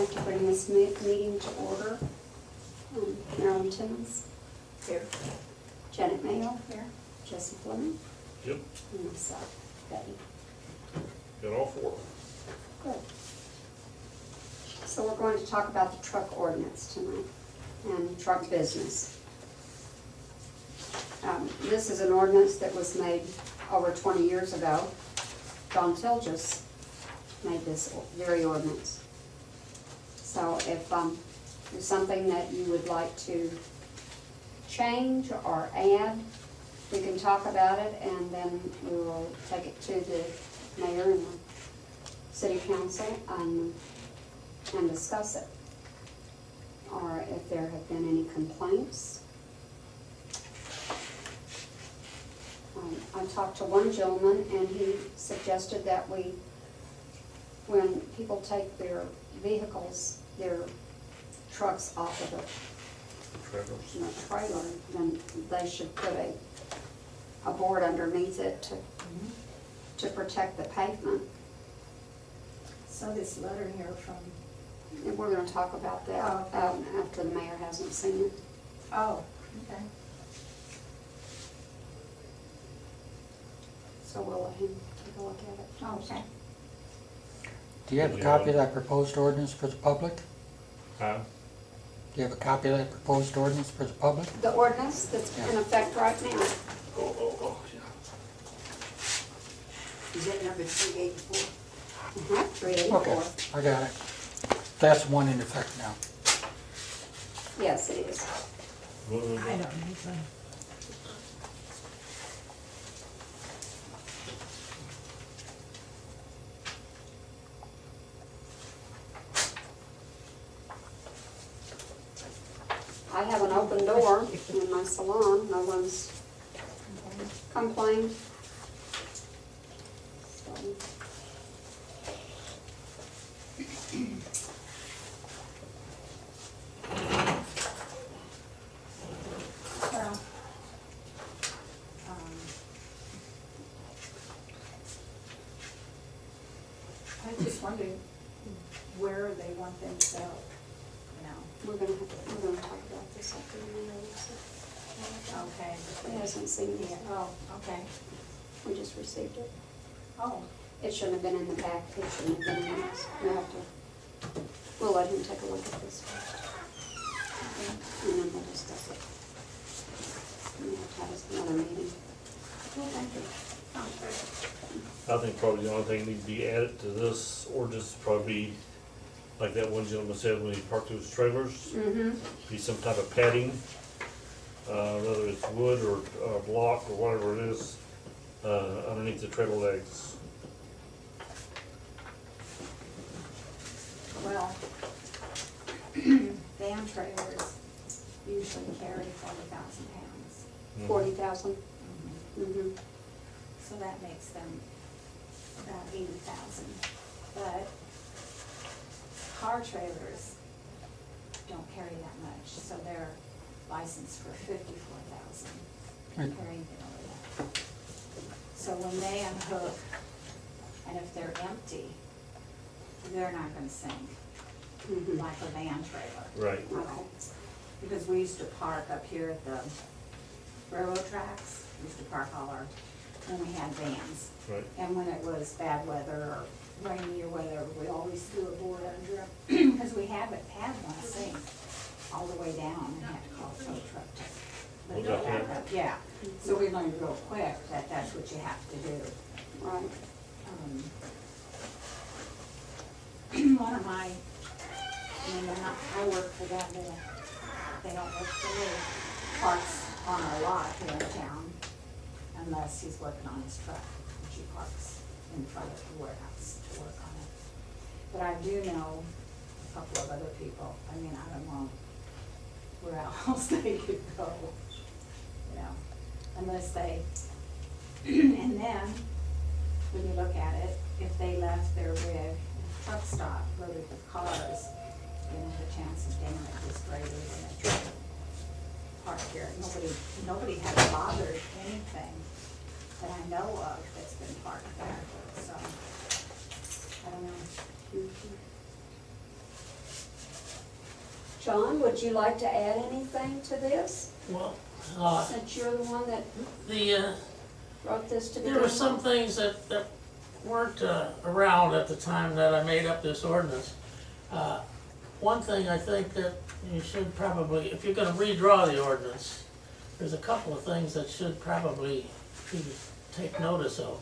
like to bring this meeting to order. Marilyn Timmons. Here. Janet Mayo. Here. Jesse Fleming. Yep, And myself, Betty. got all four. Good. So we're going to talk about the truck ordinance tonight and truck business. This is an ordinance that was made over 20 years ago. Don Tilges made this very ordinance. So if there's something that you would like to change or add, we can talk about it, and then we will take it to the mayor and the city council and discuss it. Or if there have been any complaints. I talked to one gentleman, and he suggested that when people take their vehicles, their trucks off of the trailer, then they should put a board underneath it to protect the pavement. So this letter here from, And we're gonna talk about that after the mayor hasn't seen it. oh, okay. So we'll let him take a look at it first. Okay. Do you have a copy of that proposed ordinance for the public? Huh? Do you have a copy of that proposed ordinance for the public? The ordinance that's in effect right now. Oh, yeah. Is that number 384? 384. Okay, I got it. That's the one in effect now. Yes, it is. I don't need one. I have an open door in my salon. No one's complained. So, Well, I was just wondering where they want them to go, you know? we're gonna talk about this after the mayor leaves it. Okay. He hasn't seen it yet. Oh, okay. We just received it. Oh, It shouldn't have been in the back. It shouldn't have been in this. We'll let him take a look at this first. And then we'll discuss it. We have to have another meeting. well, thank you. Sounds good. I think probably the only thing that needs to be added to this ordinance would probably be, like that one gentleman said, when he parked those trailers, Mm-hmm. be some type of padding, whether it's wood or block or whatever it is, underneath the trailer legs. Well, van trailers usually carry 40,000 pounds. 40,000. Mm-hmm. So that makes them about 80,000. But car trailers don't carry that much, so they're licensed for 54,000. Right. Carrying it over that. So when they unhook, and if they're empty, they're not gonna sink Mm-hmm. like a van trailer. Right. Okay. Because we used to park up here at the railroad tracks, we used to park all our, when we had vans. Right. And when it was bad weather or rainy or whatever, we always threw a board under it, because we haven't had one sink all the way down and had to call a tow truck to lift Was it that back up. Yeah, so we learned real quick that that's what you have to do. Right. One of my, I work for them, they don't work for me, parks on our lot here in town, unless he's working on his truck, which he parks in front of the warehouse to work on it. But I do know a couple of other people, I mean, I don't know where else they could go, you know, unless they, and then, when you look at it, if they left their rig truck stop loaded with cars, you know, the chance of damage is greater than a truck parked here. Nobody has bothered anything that I know of that's been parked there, so, I don't know. John, would you like to add anything to this, Well, since you're the one that the, wrote this to begin there were with? some things that weren't around at the time that I made up this ordinance. One thing I think that you should probably, if you're gonna redraw the ordinance, there's a couple of things that should probably be take notice of.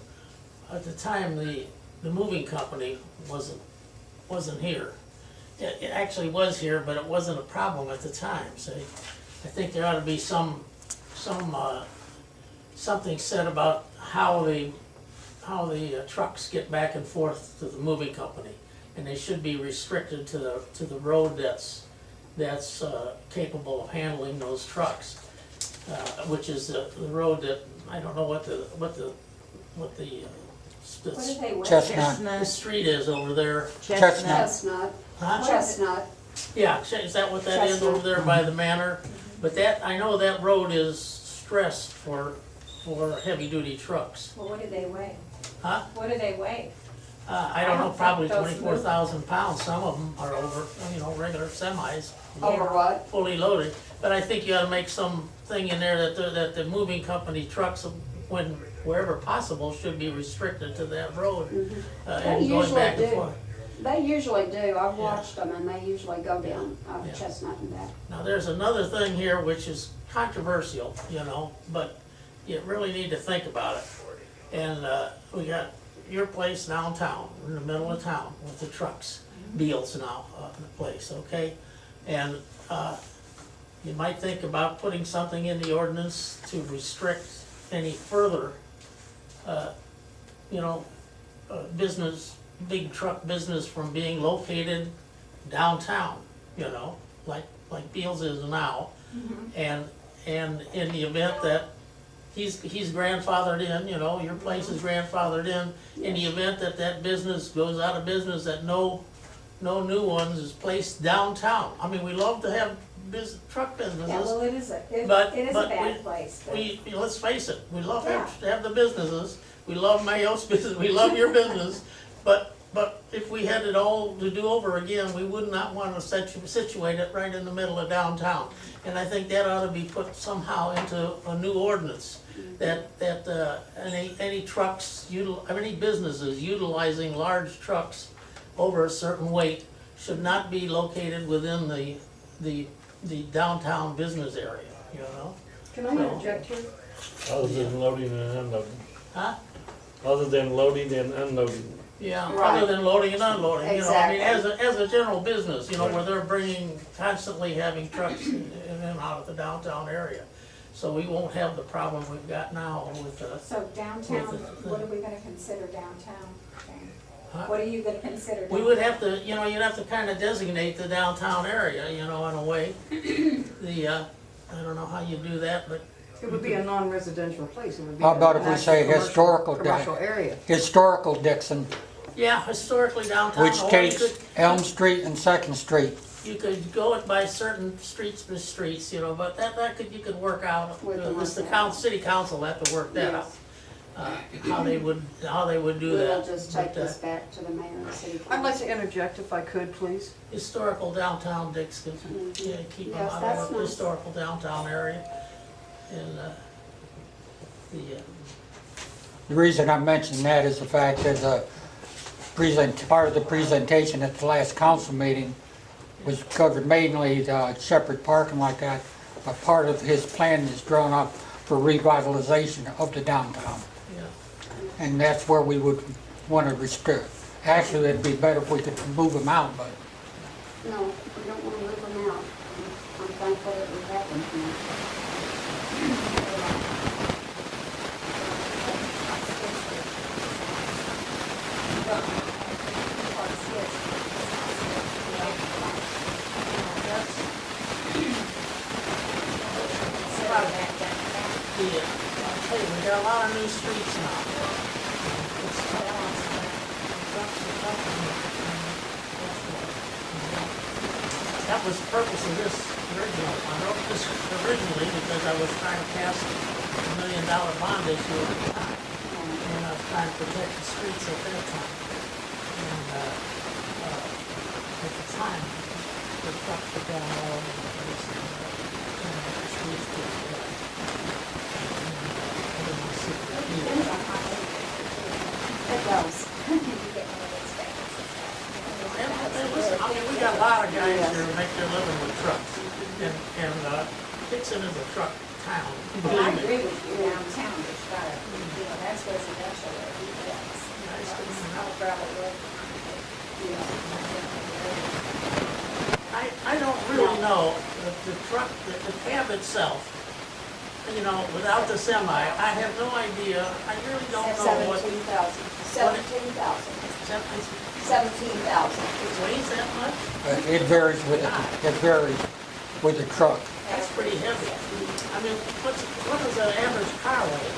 At the time, the moving company wasn't here. It actually was here, but it wasn't a problem at the time, so I think there ought to be something said about how the trucks get back and forth to the moving company. And they should be restricted to the road that's capable of handling those trucks. Which is the road that, I don't know what the What do they wear? Chestnut. the street is over there. Chestnut. Chestnut, Huh? chestnut. Yeah, is that what that is over there by the manor? But that, I know that road is stressed for heavy-duty trucks. Well, what do they weigh? Huh? What do they weigh? I don't know, probably Those 24,000 pounds, some of them are over, regular semis, Over what? fully loaded. But I think you ought to make some thing in there that the moving company trucks, wherever possible, should be restricted to that road. They And going usually back and do. forth. They usually do, I've watched them, and they usually go down Yeah. Chestnut and back. Now, there's another thing here which is controversial, but you really need to think about it. And we got your place downtown, in the middle of town, with the trucks, Beals now, the place, okay? And you might think about putting something in the ordinance to restrict any further, business, big truck business from being located downtown, like Beals is now. And in the event that he's grandfathered in, your place is grandfathered in the event that business goes out of business, that no new ones is placed downtown. I mean, we love to have truck Yeah, businesses. well, it is But- it is a but bad place. but- Let's face it, we love to have the businesses, we love Mayo's business, we love your business, but if we had it all to do over again, we would not want to situate it right in the middle of downtown. And I think that ought to be put somehow into a new ordinance, that any trucks, any businesses utilizing large trucks over a certain weight should not be located within the downtown business area, Can I interject here? Other than loading and unloading. Huh? Other than loading and unloading. Yeah, Right. other than loading and unloading, I mean, Exactly. as a general business, where they're constantly having trucks in and out of the downtown area. So we won't have the problem we've got now with So downtown, With the- what are we gonna consider downtown? Jane? Huh? What are you gonna consider downtown? we would have to, you'd have to kind of designate the downtown area, in a way. I don't know how you do that, but It would be a non-residential place. It would be How about a if we nice say commercial- historical Commercial area. Historical Dixon, yeah, historically downtown. which or takes Elm Street and Second Street. You could go it by certain streets, but you could work out, We can at least the work that city council will have to work that out. Yes. How they would do We that. will just take But, this back to the mayor and city council. I'd like to interject if I could, please. Historical downtown Dixon, keep them Yes, out that's of the nice. historical downtown area. And, The reason I mention that is the fact that part of the presentation at the last council meeting was covered mainly the Shepherd Park and like that, but part of his plan is drawn up for revitalization of the downtown. yeah, And that's where we would want to restrict. Actually, it'd be better if we could move them out, but No, we don't want to move them out. I'm thankful that we have them here. I'll tell you, we got a lot of new streets now. That was the purpose of this original. I wrote this originally because I was trying to pass $1 million bond issue at the time. And I was trying to protect the streets at that time. And at the time, the trucks were going all over It does. And listen, I mean, we got a lot of guys here who make their living with trucks, and Dixon is a truck town. Well, I agree with you downtown, it's gotta, that's residential where he lives. It's not a gravel road. I don't really know, the truck, the cab itself, you know, without the semi, I have no idea, I really don't know what. 17,000. 17,000. 17,000. It weighs that much? It varies with the truck. That's pretty heavy. I mean, what is an average car weigh?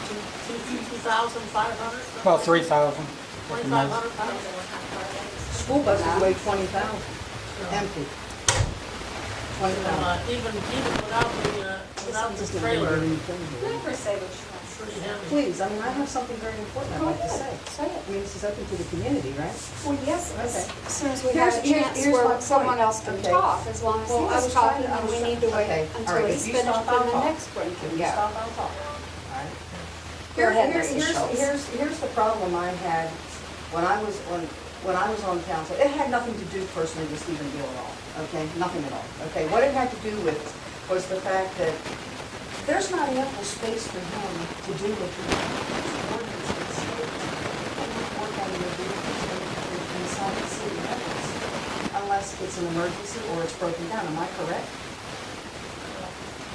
2,500? About 3,000. 2,500 pounds? School buses weigh 20,000, empty. 20,000. Even without the trailer, Never say what you want. it's pretty heavy. Please, I mean, I have something very important I'd Go like to ahead, say. say it. I mean, this is open to the community, right? Well, yes, Okay. as soon as we have a chance Here's my where point. someone else can Okay. talk, as long as Well, I he's was trying talking, to- I and was we trying- need to wait okay, all until right, he's if you finished, stop, I'll then the talk. next one If can you go. stop, I'll talk. All right? Go ahead, Mrs. Schultz. Here's the problem I had when I was on council. It had nothing to do personally with Stephen Gill at all, okay? Nothing at all, okay? What it had to do with was the fact that there's not ample space for him to do what he wants. Work on your vehicles inside the city limits unless it's an emergency or it's broken down. Am I correct?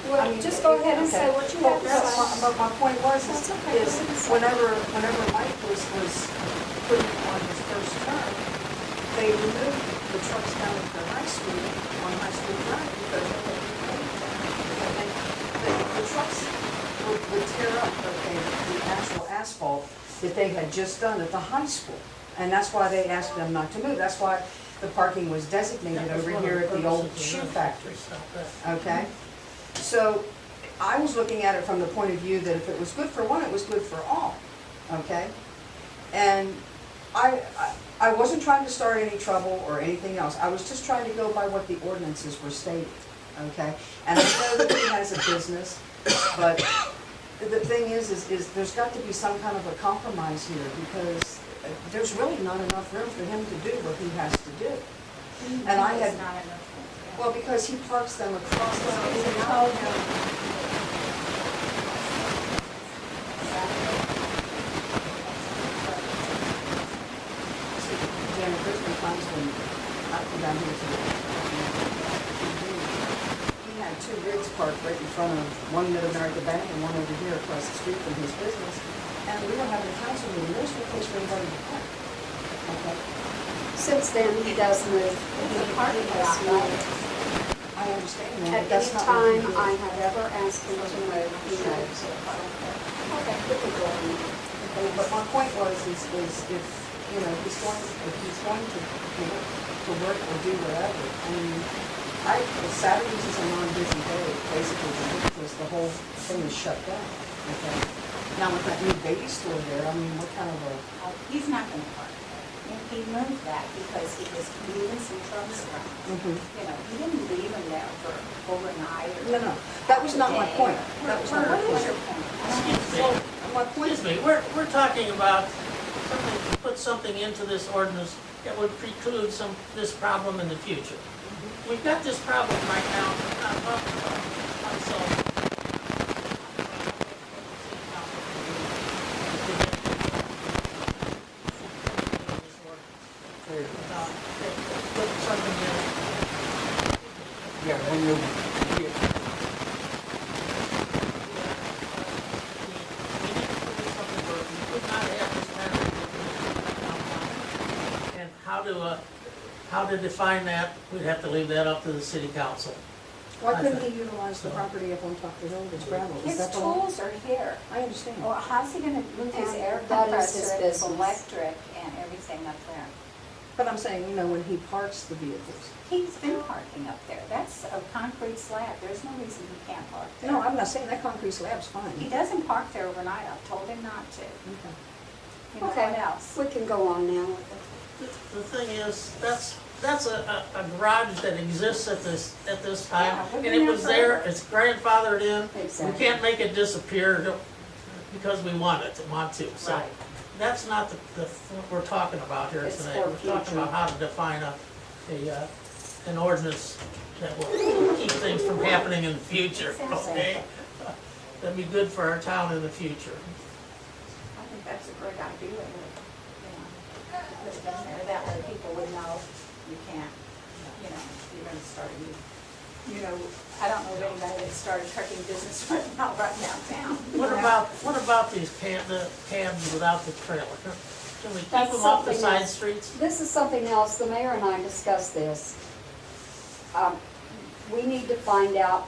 Well, just go ahead and say what you have to say. But my point was, That's okay, is go ahead and say. whenever Mike was putting on his first term, they removed the trucks down at the high school, on High School Drive, because they had to pay for them. And the trucks would tear up, okay, the actual asphalt that they had just done at the high school. And that's why they asked them not to move. That's why the parking was designated That was over one of here the at the old purposes shoe of that. factory. Stop that. Okay? So I was looking at it from the point of view that if it was good for one, it was good for all, okay? And I wasn't trying to start any trouble or anything else. I was just trying to go by what the ordinances were stating, okay? And I know that he has a business, but the thing is there's got to be some kind of a compromise here because there's really not enough room for him to do what he has to do. And I had, It's not enough. well, because he parks them across the Well, street. we told him. Janet, there's been times when I've come down here to he had two rigs parked right in front of one Mid-America Bank and one over here across the street from his business. And we were having a council meeting, there's no place for anybody to park. Okay, Since then, he does move. He has moved. I understand that, At but that's any not what he time did. I have ever asked him to move, he moves. Okay, we can go on. Okay, but my point was, is if, you know, if he's going to, you know, to work or do whatever, I mean, Saturdays is a non-busy day, basically, because the whole thing is shut down, okay? Now with that new baby store there, I mean, what kind of a, He's not gonna park there. He moved that because he was moving some trucks around. Mhm. You know, he didn't leave them there for overnight or. no, that was not my point. That was not my What is your point. point? Excuse me. My point Excuse me, we're talking about something, put something into this ordinance that would preclude this problem in the future. We've got this problem right now, we're not talking about it. So. Put something in. Yeah, when you, And how to define that, we'd have to leave that up to the city council. why couldn't he utilize the property up on top of the hill that's gravel? Is His that the law? tools are here. I understand. Well, how's he gonna move his And air that is his compressor, and his business. electric and everything up there? But I'm saying, you know, when he parks the vehicles. He's been parking up there. That's a concrete slab. There's no reason he can't park there. No, I'm not saying that concrete slab's fine. He doesn't park there overnight. I've told him not to. Okay. You know Okay. what else? We can go on now with it. The thing is, that's a garage that exists at this time, Yeah, we've and been it there was there, forever. it's grandfathered in. We Exactly. can't make it disappear because we want to, so. Right. that's not what we're talking about here It's tonight. for We're talking future. about how to define an ordinance that will keep things from happening in the future, okay? That'd be good for our town in the future. I think that's a great idea, to put it in there, that way people would know you can't, you're gonna start I don't know of anybody that started trucking business right downtown. What about these the cabs without the trailer? Can we keep That's them off the something side else. streets? This is something else, the mayor and I discussed this. We need to find out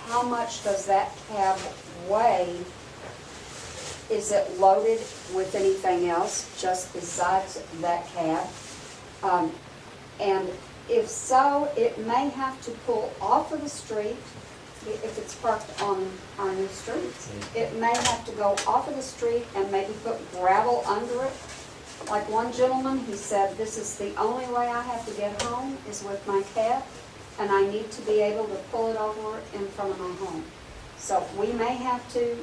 how much does that cab weigh? Is it loaded with anything else just besides that cab? And if so, it may have to pull off of the street if it's parked on our new streets. It may have to go off of the street and maybe put gravel under it. Like one gentleman, he said, this is the only way I have to get home is with my cab, and I need to be able to pull it over in front of my home. So we may have to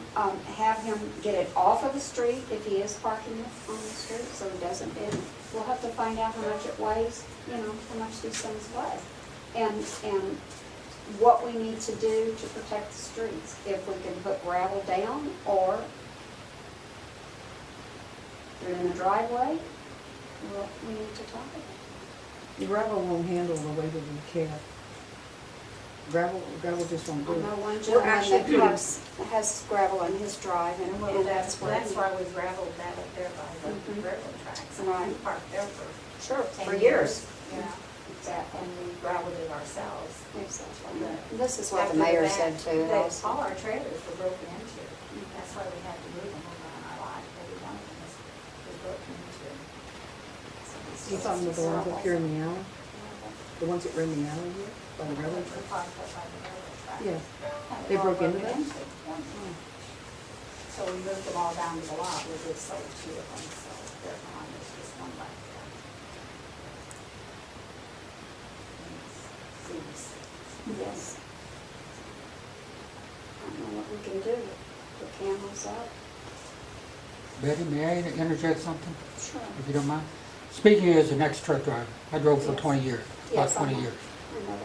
have him get it off of the street if he is parking it on the street, so he doesn't, and we'll have to find out how much it weighs, how much these things weigh. And what we need to do to protect the streets, if we can put gravel down or put it in the driveway, well, we need to talk about it. The gravel won't handle the weight of the cab. Gravel just won't I do know it. one We're gentleman actually that putting- has gravel in his drive, and Well, that's where he- why we gravelled that up there by the Mhm. railroad tracks. And Right. we parked there for Sure, 10 for years. Yeah, Exactly. and we gravelled it ourselves. Exactly. This is what After the mayor that, said too. All our trailers were broken into. That's why we had to move them over on our lot. Every one of them was broken into. You talking about the ones up here in the alley? The ones that were in the alley here, by the railroad They were track? parked up by the railroad track. Yeah. Yeah, They were all broke into them? Yeah. So we moved them all down to the lot. We did sold 2 of them, so they're gone. There's just one left there. And it's these. Yes. I don't know what we can do. Put cameras up. Betty, may I interject something, Sure. if you don't mind? Speaking as an ex-truck driver, I drove for Yes. 20 years, about Yes, I 20 know. years. I know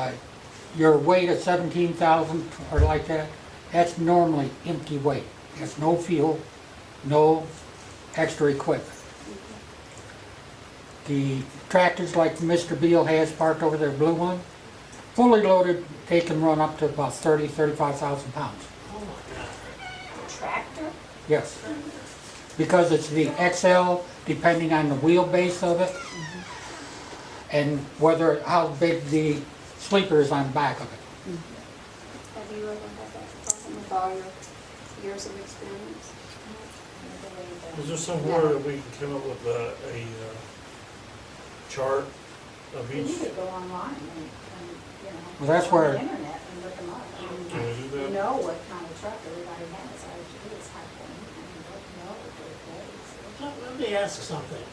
that. Your weight of 17,000 or like that, that's normally empty weight. There's no fuel, no extra equipment. The tractors like Mr. Beal has parked over there, blue one, fully loaded, they can run up to about 35,000 pounds. Oh my God. The tractor? Yes. Because it's the XL, depending on the wheelbase of it, and how big the sleeper is on the back of it. Have you ever had that problem with all your years of experience? Is there somewhere that we can come up with a chart of You each? could go online and Well, that's on where- the internet and look them up. Can we do You that? know what kind of truck everybody has. All you do is have one and know what it weighs. Let me ask something.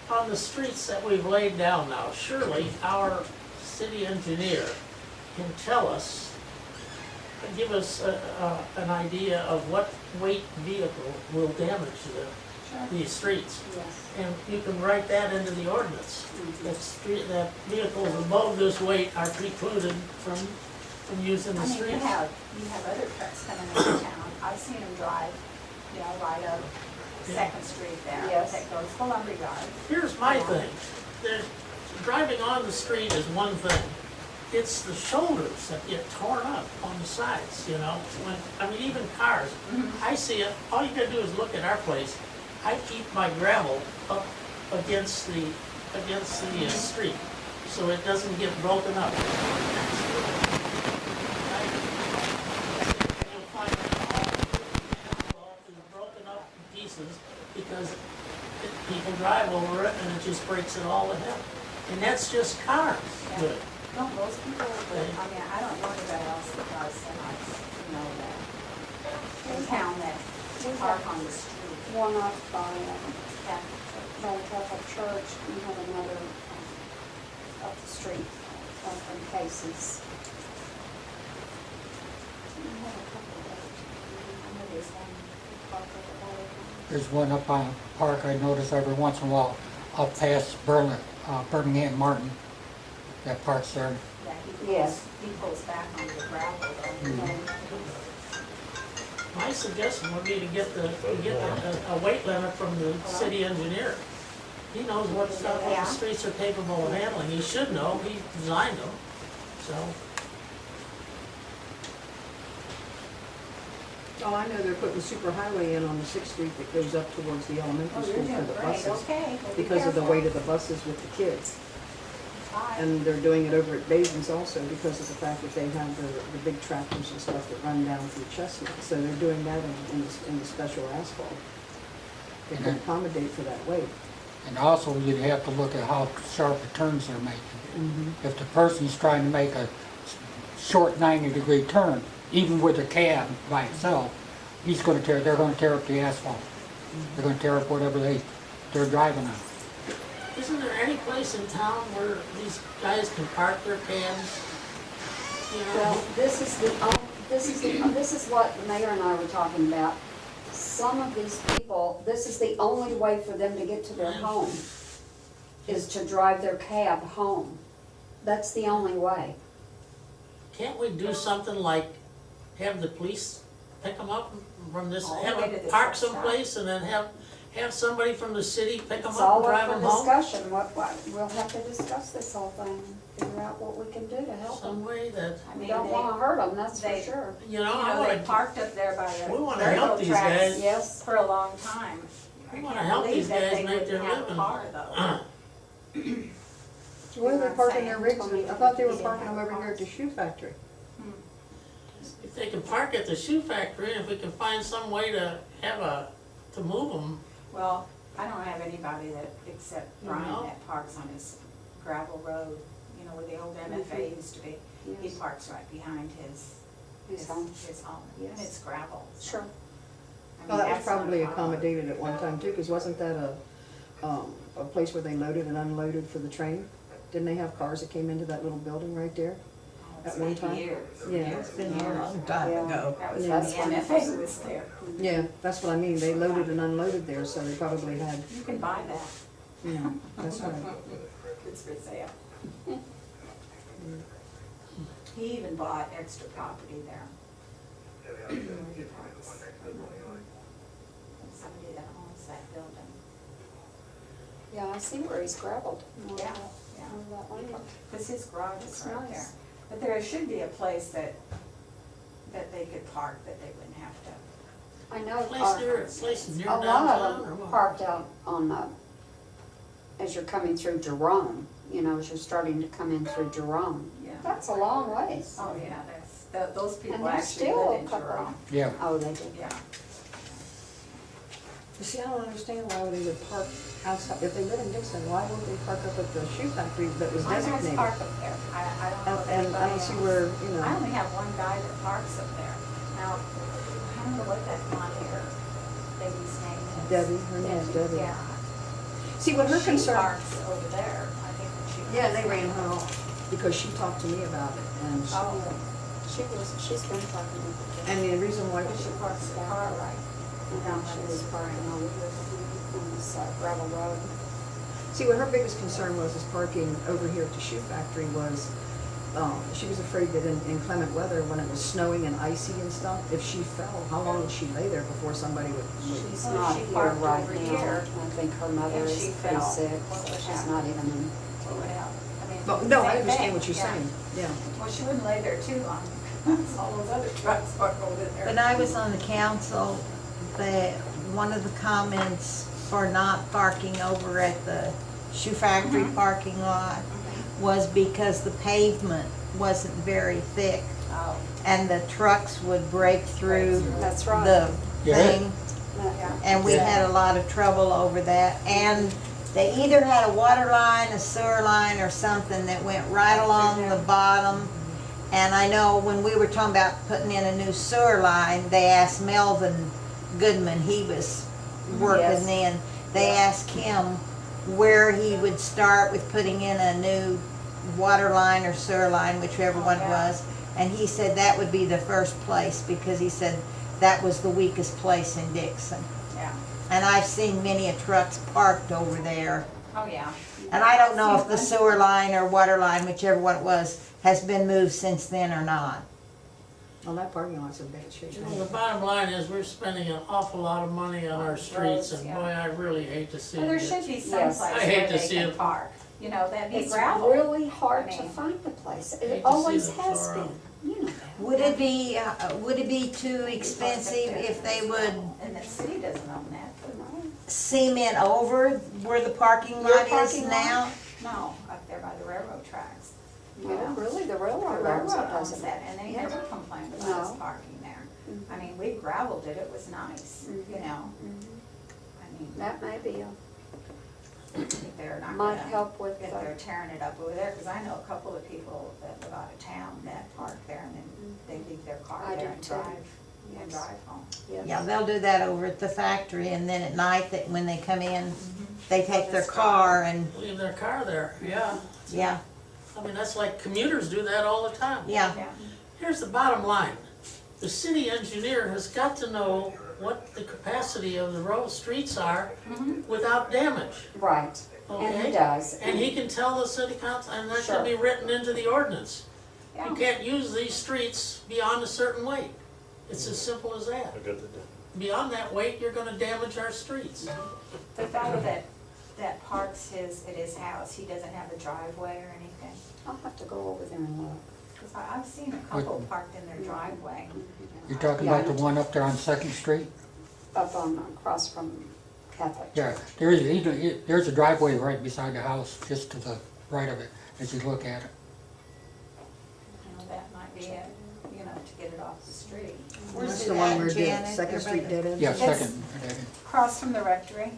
On the streets that we've laid down now, surely our city engineer can tell us, give us an idea of what weight vehicle will damage these streets. Yes. And you can write that into the ordinance. That vehicles above this weight are precluded from using the I mean, streets. you have other trucks coming into town. I've seen them drive, right up Second Street there. Yes. That goes to lumberyard. Here's my thing. Driving on the street is one thing. It's the shoulders that get torn up on the sides, even cars. I see it, all you gotta do is look at our place. I keep my gravel up against the street, so it doesn't get broken up. You'll find all is broken up in pieces because people drive over it and it just breaks it all to hell. And that's just cars. Yeah. Good. Don't most people, I don't know anybody else that drives semis, that in town that park on the street. One up by Catholic Catholic Church, and have another up the street from Casey's. We have a couple of those. I know there's one parked over by There's one up on Park I notice every once in a while, up past Birmingham Martin, that park's there. Yeah, Yes. he pulls back on the gravel though. My suggestion would be to get a weight limit from the city engineer. He knows what stuff, what the streets are capable of handling. He should know, he designed them, so. Oh, I know they're putting super highway in on the 6th Street that goes up towards the elementary Oh, school you're for doing the great, buses. okay. Well, be Because of the careful. weight of the buses with the kids. Bye. And they're doing it over at Basin's also because of the fact that they have the big tractors and stuff that run down through Chestnut. So they're doing that in the special asphalt. They can accommodate for that weight. And also, you'd have to look at how sharp the turns they're making. If the person's trying to make a short 90-degree turn, even with a cab by itself, they're gonna tear up the asphalt. They're gonna tear up whatever they're driving on. Isn't there any place in town where these guys can park their cabs? You know, Well, this is what the mayor and I were talking about. Some of these people, this is the only way for them to get to their home, is to drive their cab home. That's the only way. can't we do something like have the police pick them up from this, All the have way to them the park truck stop. someplace and then have somebody from the city pick them It's up all and up drive for them home? discussion. We'll have to discuss this whole thing, figure out what we can do to help Some them. way that, I We mean, don't wanna hurt them, that's for they- sure. you know, You I know, they wanna, parked up there by the we wanna railroad help these tracks guys. Yes, for a long time. we wanna help these guys make their Have a living. car though. Where are they not parking saying their rigs? Tommy I thought they were didn't parking have them over here at cars. the shoe factory. If they can park at the shoe factory, and if we can find some way to to move them, Well, I don't have anybody except Brian No. that parks on his gravel road, you know, where the old MFA used to be. He yes, parks right behind his his home. His home, Yes. and it's gravel. so, Sure. I mean, Well, that was that's not a probably problem. accommodated at one time too, because wasn't that a place where they loaded and unloaded for the train? Didn't they have cars that came into that little building right there? Oh, it's at one been time? years. Yeah. Years. It's been years. a long time Yeah. ago. That was when That's the when MFA was there. Yeah, that's what I mean. They loaded and unloaded there, so they probably had, You can buy that, yeah, that's right. it's for sale. He even bought extra property there. Where he parks. Somebody that owns that building. Yeah, I see where he's gravelled. Yeah, yeah. Over that one. Because his garage is That's right nice. there. But there should be a place that they could park, that they wouldn't have to. I know, place near a lot downtown of or them what? parked out on as you're coming through Jerome, you know, as you're starting to come in through Jerome. Yeah. That's a long ways. Oh, yeah, those And people there's actually still live in a couple. Jerome. Yeah, Oh, they do. Yeah. You see, I don't understand why they would park outside. If they live in Dixon, why would they park up at the shoe factory that was My guys designated? park up there. I don't know if And I anybody don't see else. where, you I know, only have one guy that parks up there. Now, I don't know what that blonde hair lady's name is. Debbie, her name's Debbie. Yeah. See, what her She concern, parks over there, I think when she. yeah, parks they ran there. her off because she talked to me about it. And Oh, She's been parking over there. and the reason why, but she parks the car right down She by was this parking barn. over on this gravel road. see, what her biggest concern was is parking over here at the shoe factory was, she was afraid that in inclement weather, when it was snowing and icy and stuff, if she fell, how long would she lay there before somebody would? She's Well, not she here parked right over now. here, I think her mother and is she pretty fell. sick. What would She's happen? not even in. Well, I mean, But, no, I same understand thing, what you're yeah. saying, yeah. Well, she wouldn't lay there too long. All those other trucks park over there. When I was on the council, one of the comments for not parking over at the shoe factory parking lot was because the pavement wasn't very thick Oh, and the trucks would break through That's right. the Yeah. thing. yeah. And we had a lot of trouble over that. And they either had a water line, a sewer line, or something that went right along the bottom. And I know when we were talking about putting in a new sewer line, they asked Melvin Goodman, he was working Yes. then, they asked him where he would start with putting in a new water line or sewer line, whichever one it Yeah. was. And he said that would be the first place, because he said that was the weakest place in Dixon. Yeah. And I've seen many a trucks parked over there. Oh, yeah. And I don't know if the sewer line or water line, whichever one it was, has been moved since then or not. Well, that parking lot's in bad shape. Well, the bottom line is we're spending an awful lot of money on our streets, and Yeah. boy, I really hate to see Well, there it. should be some Yes. place I hate where to they see can it. park, you know, that'd be It's gravel. really hard I to mean, find the place. hate It to see always it has far been, out. you know that. Would it be too expensive if they would And the city doesn't own that. cement over where the parking Your lot is parking lot? now? No, up there by the railroad tracks. No, really, the The railroad railroad owns it, owns doesn't that, it? and they Yeah. never complained about us No. parking there. Mhm. I mean, we gravelled it, it was nice, you know, Mhm. I mean, That may be, if they're not might gonna, help with if the, they're tearing it up over there, cause I know a couple of people that live out of town that park there and then they leave their car I there do and too. and Yes. drive home. yes. Yeah, they'll do that over at the factory, and then at night, that when they come in, Mm-hmm. they take their car and, Leave their car there, yeah. yeah, I mean, that's like commuters do that all the time. yeah. Yeah, Here's the bottom line. The city engineer has got to know what the capacity of the road streets are without damage. Right, and he Okay. does. And he can tell the city council, and that Sure. can be written into the ordinance. yeah. You can't use these streets beyond a certain weight. It's as simple as that. I got the, Beyond that weight, you're gonna damage our streets. The fellow that parks at his house, he doesn't have a driveway or anything. I'll have to go over there and look. Cause I've seen a couple parked in their driveway. You're talking about the one up there on Second Street? Up on, across from Catholic Yeah, Church. there's a driveway right beside the house, just to the right of it, as you look at it. You know, that might be it, you know, to get it off the street. Where's That's it the one at, where Janet? Second Street dead end? Yeah, It's- Second. Across from the rectory.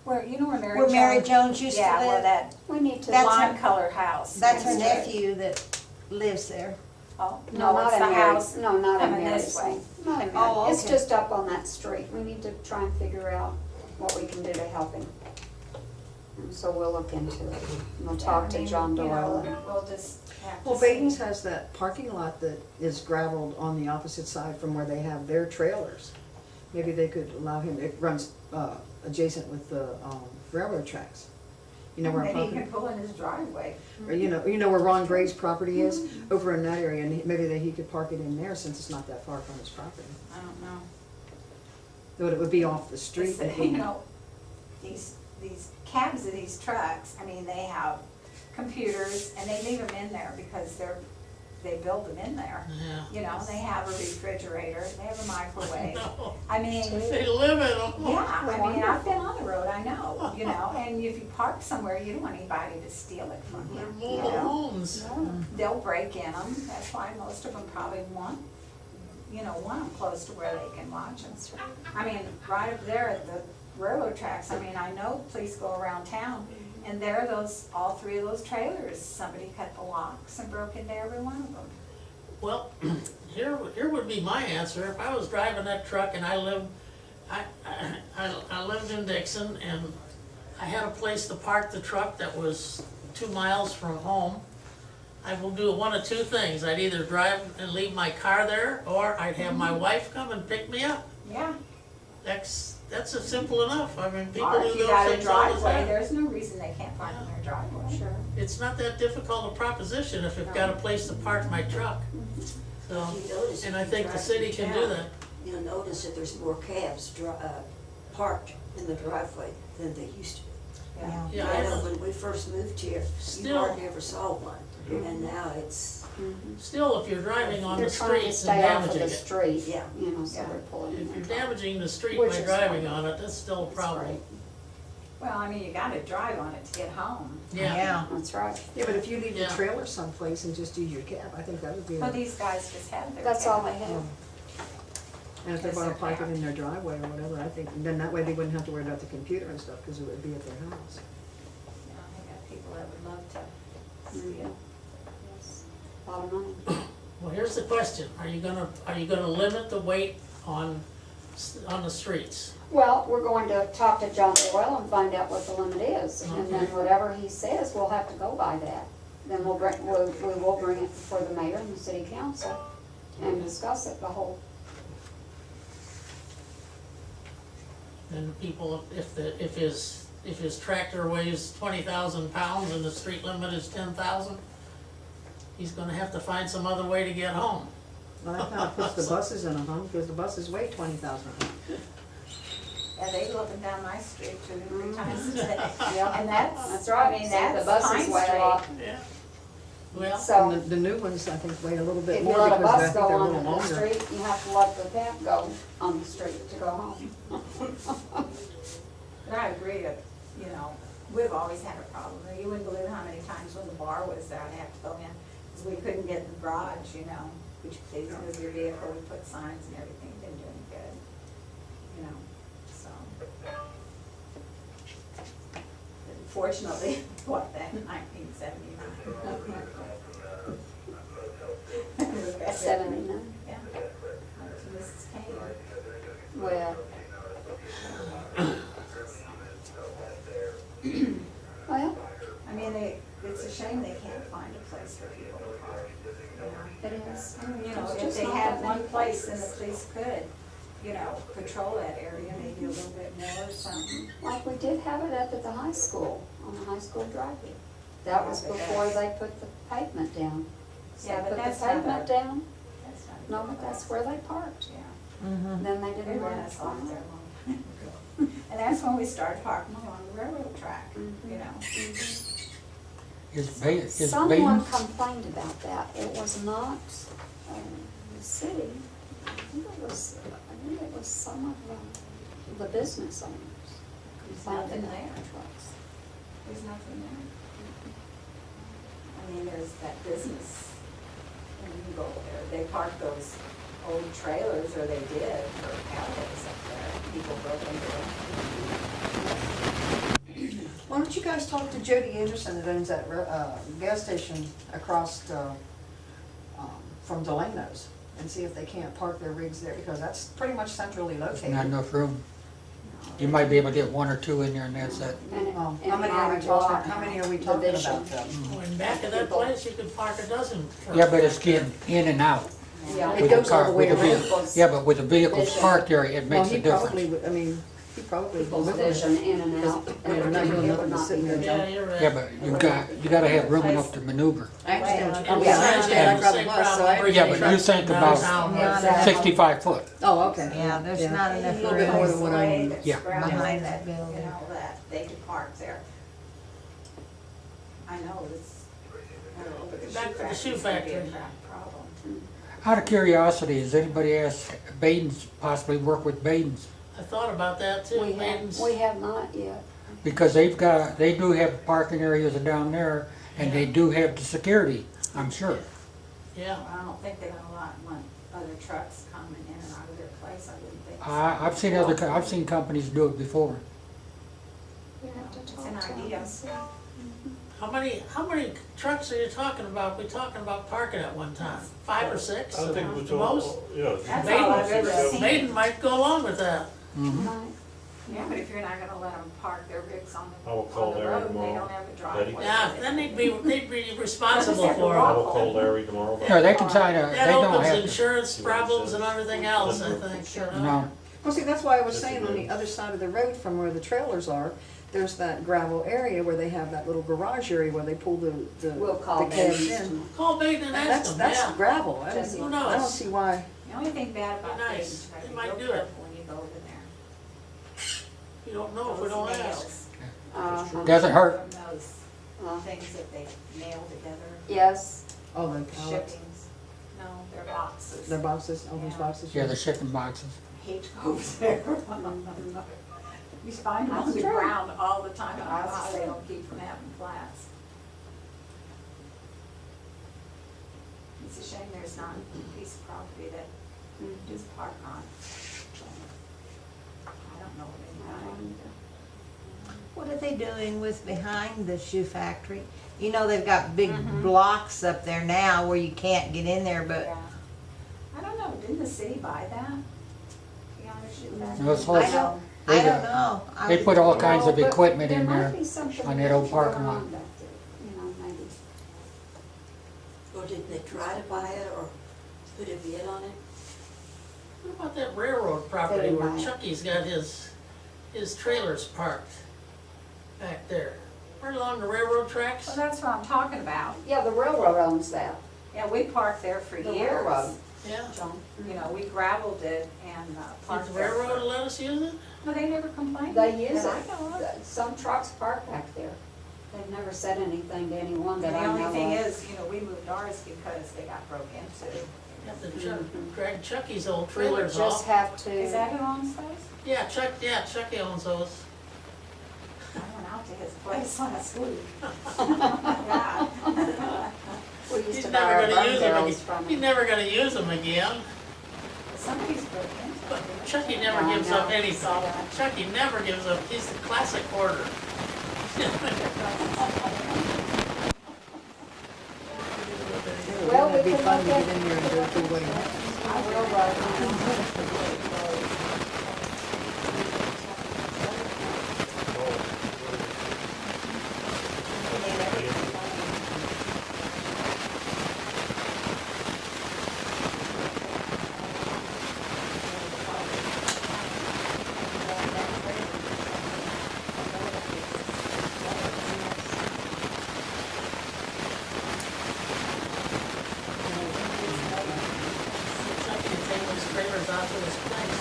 Where, you know where Mary Where Jones? Mary Jones used to Yeah, where live? that We need to. That's lime her- colored house. That's her next to it. nephew that lives there. Oh, No, no, it's not the in house. Mary's, no, not in coming Mary's. this way. Not in Oh, Mary's. It's okay. just up on that street. We need to try and figure out what we can do to help him. And so we'll look into it. We'll talk I to mean, John you know, Doyle and, we'll just have to Well, see. Baden's has that parking lot that is gravelled on the opposite side from where they have their trailers. Maybe they could allow him, it runs adjacent with the railroad tracks. You know where I'm Maybe he talking? can pull in his driveway. Or you know where Ron Gray's property is? Over in that area, and maybe that he could park it in there since it's not that far from his property. I don't know. Though it would be off the street. It's, but it you wouldn't- know, these cabs of these trucks, I mean, they have computers and they leave them in there because they build them in there. Yeah. You know, they have a refrigerator, they have a microwave. No, I mean, they live in them. yeah, I mean, I've been on the road, I know, you know, and if you park somewhere, you don't want anybody to steal it from They're you, you mobile know. homes. They'll break in them, that's why most of them probably want them close to where they can watch them. I mean, right up there at the railroad tracks, I mean, I know police go around town, and there are all three of those trailers, somebody cut the locks and broke into every one of them. Well, here would be my answer. If I was driving that truck and I lived in Dixon and I had a place to park the truck that was 2 miles from home, I will do one of two things. I'd either drive and leave my car there, or I'd have my wife come and pick me up. Yeah, That's simple enough. I mean, people or do if you those got a things all the driveway, time. there's no reason they can't park in their driveway. sure. It's not that difficult a proposition if you've got a place to park my truck. So, You notice and if I you think the drive city through can do town, that. You'll notice that there's more cabs parked in the driveway than they used to be. Yeah. Yeah, I I know know. when we first moved here, you Still- hardly ever saw one, and now it's, Still, if you're driving on They're the trying to streets and stay off of damaging the it, street, Yeah. you know, so Yeah. they're pulling in if you're their truck. damaging the street Which by is driving fine. on it, that's still a That's problem. right. Well, I mean, you gotta drive on it to get home. Yeah, That's right. Yeah, but if you leave your Yeah. trailer someplace and just use your cab, I think that would be. Well, these guys just have their. That's all cab. they have. And if they Because wanna they're park it capped. in their driveway or whatever, I think, then that way they wouldn't have to worry about the computer and stuff, cause it would be at their house. You know, they got people that would love to Mhm. steal. Yes. A lot of money. well, here's the question, are you gonna limit the weight on the streets? Well, we're going to talk to John Doyle and find out what the limit is, and then Okay. whatever he says, we'll have to go by that. Then we will bring it before the mayor and the city council and discuss it, the whole. then people, if his tractor weighs 20,000 pounds and the street limit is 10,000, he's gonna have to find some other way to get home. Well, that kind of puts the buses in a home, because the buses weigh 20,000. Yeah, they go up and down my street 2 to 3 times a day. Yeah. And that's, That's right. I mean, See, that's the buses Pine weigh a lot. Street. Yeah. Well, So, And the new ones, I think, weigh a little bit if you more let a because I bus think go they're a on little the longer. street, you have to let the cab go on the street to go home. But I agree, you know, we've always had a problem. You wouldn't believe how many times when the bar was there, I'd have to go in, because we couldn't get in the garage, you know. Would you please move your vehicle? We put signs and everything, didn't do any good, you know, so. Fortunately, what, then, 1979? 79. Yeah. Mrs. Taylor. Well. Well, I mean, it's a shame they can't find a place for people to park, you know. it is. You know, There's if just they not had that one many place and the places. police could, you know, patrol that area maybe a little bit more or something. Like we did have it up at the high school, on the high school driveway. That was Yeah, but before that's- they put the pavement down. So Yeah, but they that's put the not pavement a- down, That's not. no, but that's where they parked. Yeah, Mhm. Then they they didn't ran run us off there long time ago. And that's when we started parking along the railroad track, you know. Is Someone Baden, complained about that. It was not the city. I think it was some of the business owners. There's complained nothing about there. the trucks. There's nothing there. I mean, there's that business, when you go there, they park those old trailers, or they did, for alleyways up there. People broke into them. Why don't you guys talk to Jody Anderson that owns that gas station across from Delano's and see if they can't park their rigs there, because that's pretty much centrally there's not located. enough room. You might be able to get 1 or 2 in there and that's it. And it- How and many our are we block talking, how many are we talking division. about though? in back of that place, you could park a dozen trucks. Yeah, but it's getting in and out. Yeah. It with the goes all car- the way with the around. vehicle. Yeah, but with the vehicles Vision. parked there, it Well, makes a he probably difference. would, I mean, he probably People's would. vision in and out. I mean, they're not doing It would nothing but not sitting be there good. Yeah, you're right. Yeah, but you gotta have room enough to maneuver. I understand, what you- And yeah, I besides, understand, you I have drive the a same bus, so problem I. bringing Yeah, but you trucks think about downtown. Yeah. 65 foot. Oh, okay. Yeah, there's Yeah. not enough A little bit more room than what I need. Yeah. behind that You building. know, that they could park there. I know, it's, Back to the shoe it's gonna be a factory. problem. Out of curiosity, has anybody asked Baden's, possibly work with Baden's? I thought about that too. We have not yet. Because they do have parking areas down there, and they do have the security, I'm sure. Yeah, I don't think they're gonna want other trucks coming in and out of their place, I wouldn't think so. I've seen companies do it before. We have to It's talk an to them. idea. how many trucks are you talking about? We talking about parking at one time? 5 or 6? I think The it's most? all, yeah. That's all I've ever Maiden, seen. Maiden might go along with that. Mhm. Right. Yeah, but if you're not gonna let them park their rigs on I will the, call on the Larry road, they tomorrow. don't have a Betty? driveway. Yeah, then they'd be responsible Just for I it. will call Larry tomorrow. Yeah, they can sign a, That they don't opens have to. insurance problems and everything else, I think, you know? No, Well, see, that's why I was Yes, saying it on the is. other side of the road from where the trailers are, there's that gravel area where they have that little garage area where they pull the We'll call the cabs them. in. Call Maiden and ask them, That's yeah. gravel. Jesse. Who I knows? don't see why. The only thing bad about Be nice. things, They be might real do it. careful when you go over there. You don't know if we Those don't nails ask. Uh-huh. doesn't hurt. From those Uh, things that they nail together, Yes, Oh, the pallets, shippings, no, they're boxes. their boxes, all those Yeah. boxes. Yeah, the shipping boxes. Hate to go over there. You find them on That's the true. ground all the time, and I was they don't keep from having flats. It's a shame there's not a piece of property that is park on. I don't know what anybody. What are they doing with behind the shoe factory? You know, they've got big blocks up there now where you can't get in there, but Yeah. I don't know, didn't the city buy that? Beyond the shoe factory? No, it's I whole- don't, They I don't do. know. They put all kinds of No, but equipment in There there. might be something on that old going parking lot. on back there, you know, maybe. Or did they try to buy it or put a bid on it? What about that railroad property They where might. Chucky's got his his trailer's parked back there, right along the railroad tracks. Well, that's what I'm talking about. Yeah, the railroad owns that, Yeah, we parked there for the years. railroad, Yeah. John. You know, we gravelled it and Did parked the there. railroad let us use it? No, they never complained. They use that it. I know of. Some trucks park back there. They've never said anything to anyone that The I know of. only thing is, you know, we moved ours because they got broke into. You have to drag Chucky's old We would trailers just off. have Is to, that who owns those? Yeah, Chucky owns those. I went out to his place last week. Yeah. we used He's to buy never our gonna burn use them barrels again. from He's him. never gonna use them again. Somebody's broke into But it. Chucky never No, gives no. up anything. Chucky never gives up. He's the classic hoarder. Well, we It'd be can fun to look get at- in there and go through what he has. I will write it down. Chucky can take those trailers out to his place.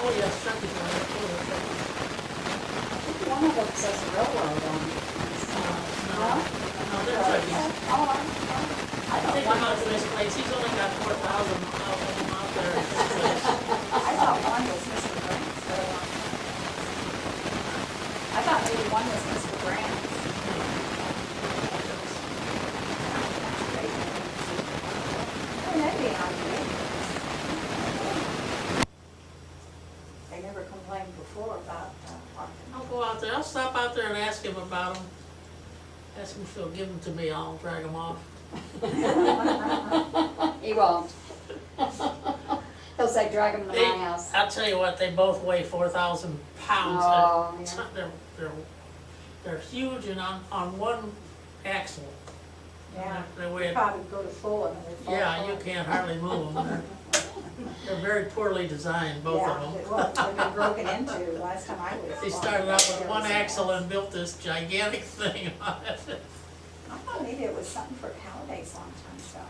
Oh yes, Chucky's on it too. One of them says railroad on it. No, they're Chucky's. Oh, Take him out to his place. He's only got 4,000 of them out there at his place. I thought one was Mr. Grant's. I thought maybe one was Mr. Grant's. Oh, that'd be on me. They never complained before about parking. I'll go out there. I'll stop out there and ask him about them. Ask him if he'll give them to me. I'll drag them off. He won't. He'll say, drag him to They- my house. I'll tell you what, they both weigh 4,000 pounds. Oh, yeah. They're huge and on one axle. Yeah. They weigh, Probably go to pull them and they'd fall yeah, you apart. can't hardly move them. They're very poorly designed, both Yeah, of them. well, they've been broken into last time I was. They started out with one axle and built this gigantic thing on it. I thought maybe it was something for holidays long time ago.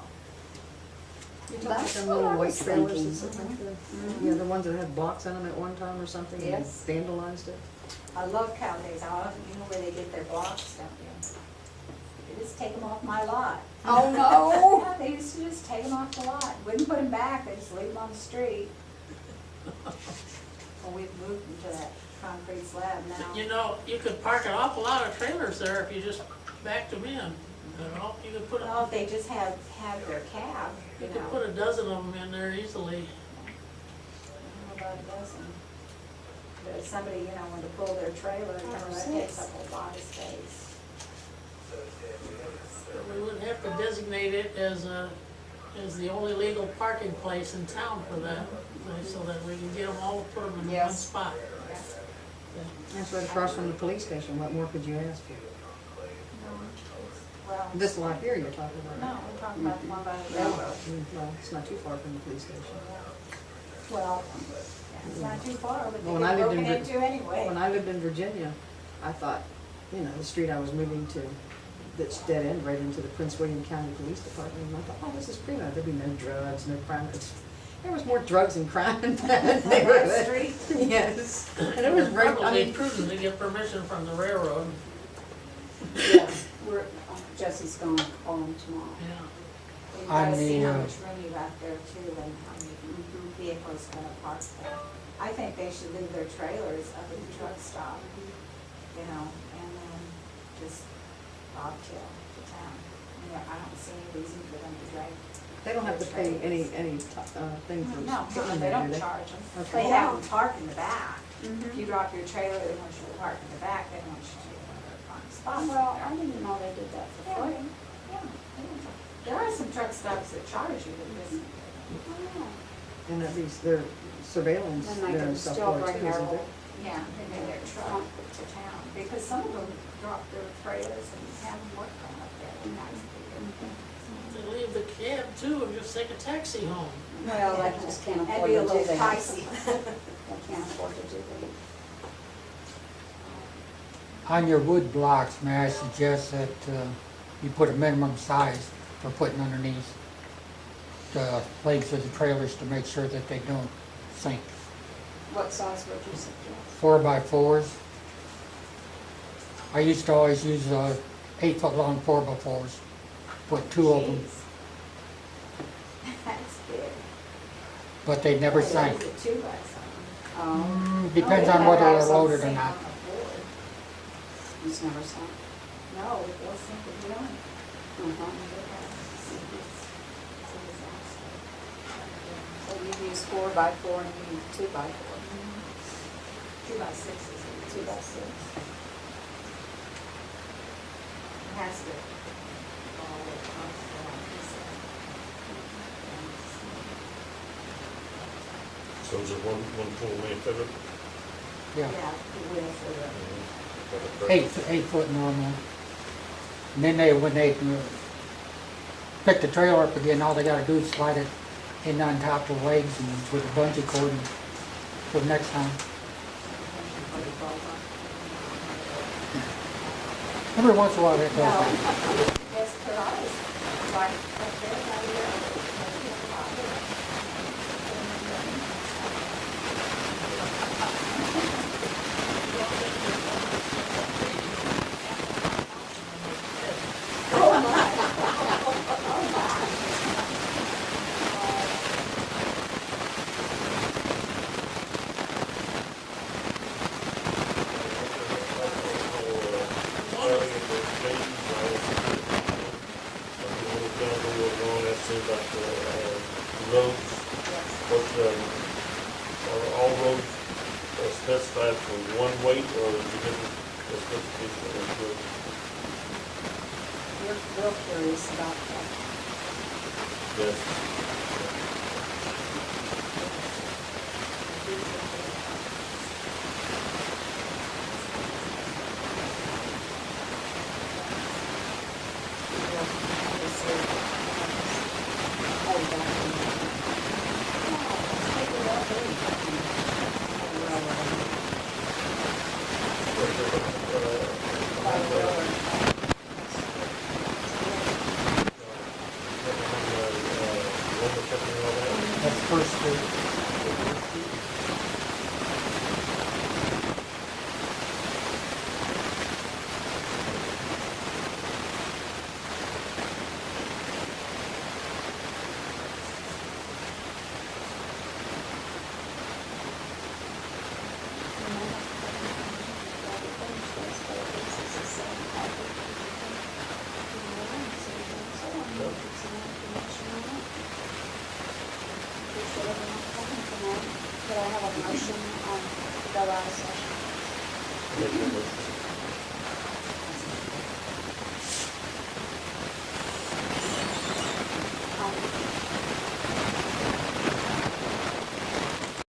You talking That's some what little I white was trailers thinking. and stuff like that? Yeah, the ones that had blocks on them at one time or something? and Yes. Vandalized it? I love cow days. I often, you know where they get their blocks, don't you? They just take them off my lot. Oh, no. Yeah, they used to just take them off the lot. Wouldn't put them back, they just leave them on the street. Well, we've moved them to that concrete slab now. You know, you could park an awful lot of trailers there if you just backed them in. You know, you could put, Well, if they just have their cab, you you could know. put a dozen of them in there easily. I don't know about a dozen. But if somebody, you know, wanted to pull their trailer, you know, that takes up a lot of space. We would have to designate it as the only legal parking place in town for that, so that we can get them all, put them in one Yes. spot. That's right across from the police station. What more could you ask for? Well, This lot here you're talking about? no, we're talking about the one by the railroad. Well, it's not too far from the police station. Well, yeah, it's not too far, but they Well, when I get lived in broken Vir- into anyway. When I lived in Virginia, I thought, you know, the street I was moving to, that's dead end right into the Prince William County Police Department, and I thought, oh, this is primo, there'd be no drugs, no crime. There was more drugs and crime in that neighborhood. That street? Yes, and it was right, I Probably mean, prudent to get permission from the railroad. Yeah, Jesse's gonna call him tomorrow. Yeah. You On gotta see the, how much room you got there too, and how many vehicles gonna park there. I think they should leave their trailers up at the truck stop, you know, and then just bobtail to town. I don't see any reason for them to drag. they don't have to pay any thing for No, getting they there, don't do they? charge them. Okay. They have them park in the back. Mhm. If you drop your trailer, they want you to park in the back, they don't want you to park in the spot. Well, I didn't know they did that for Yeah, free. there are some truck stops that charge you, but this, Oh. And at least their surveillance, Then they their can stuff still for it bring too, their, isn't there? yeah, they bring their truck to town, because some of them drop their trailers and have them work on up there. Nice. to leave the cab too and just take a taxi home. Well, they just can't That'd afford be to a do little that. pricey. They can't afford to do that. On your wood blocks, may I suggest that you put a minimum size for putting underneath the legs of the trailers to make sure that they don't sink. What size would you suggest? 4x4s. I used to always use 8-foot long 4x4s. Put 2 of them, Jeez. That's big. but they never What sank. is it, 2 by something? Depends Oh, on yeah, whether have they're some loaded or sink not. on the board. It's never sunk. No, they'll sink if you don't. Uh-huh. So you use 4x4 and you use 2x4. 2 by 6 is 2 by 6. It has to fall across the line, he said. So is it one full length of it? Yeah, Yeah, the width of the. 8 foot normal. And then when they pick the trailer up again, all they gotta do is slide it in on top of the legs and with a bungee cord and for the next time. Every once in a while that does happen. Yes, her eyes, right up there, right there. Roads, are all roads specified for one weight or is it different specification of each road? You're real curious about that. Yes. That's First Street. Could I have a motion to go out of session? Make a motion.